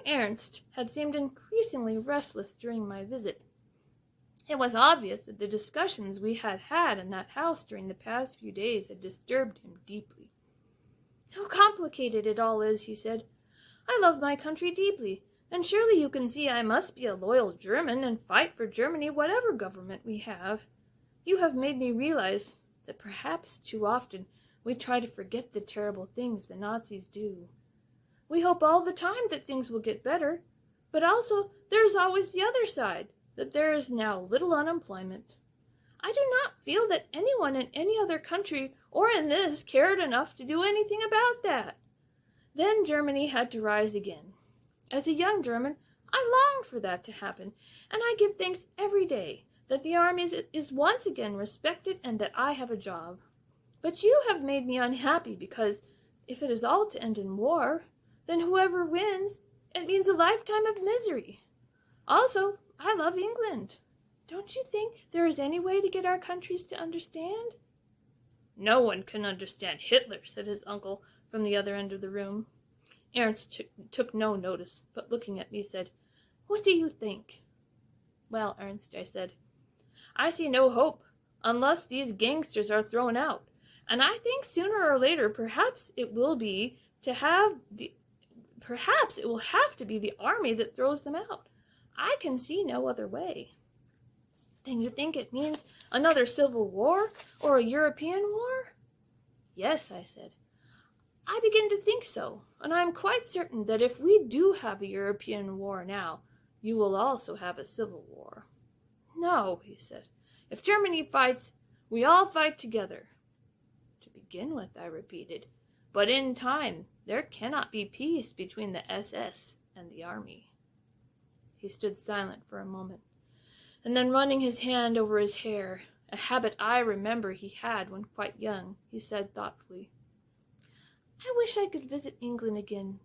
Ernst had seemed increasingly restless during my visit. It was obvious that the discussions we had had in that house during the past few days had disturbed him deeply. "How complicated it all is," he said. "I love my country deeply, and surely you can see I must be a loyal German and fight for Germany whatever government we have. You have made me realize that perhaps too often we try to forget the terrible things the Nazis do. We hope all the time that things will get better, but also there is always the other side, that there is now little unemployment. I do not feel that anyone in any other country or in this cared enough to do anything about that. Then Germany had to rise again. As a young German, I longed for that to happen, and I give thanks every day that the army is once again respected and that I have a job. But you have made me unhappy because, if it is all to end in war, then whoever wins, it means a lifetime of misery. Also, I love England. Don't you think there is any way to get our countries to understand?" "No one can understand Hitler," said his uncle from the other end of the room. Ernst took no notice, but looking at me said, "What do you think?" "Well, Ernst," I said, "I see no hope unless these gangsters are thrown out, and I think sooner or later perhaps it will have to be the army that throws them out. I can see no other way." "Then you think it means another civil war or a European war?" "Yes," I said. "I begin to think so, and I am quite certain that if we do have a European war now, you will also have a civil war." "No," he said. "If Germany fights, we all fight together." "To begin with," I repeated, "but in time there cannot be peace between the SS and the army." He stood silent for a moment, and then running his hand over his hair, a habit I remember he had when quite young, he said thoughtfully, "I wish I could visit England again,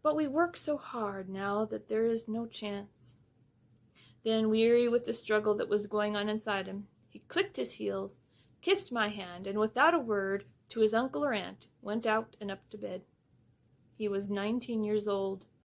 but we work so hard now that there is no chance." Then, weary with the struggle that was going on inside him, he clicked his heels, kissed my hand, and without a word to his uncle or aunt, went out and up to bed. He was 19 years old,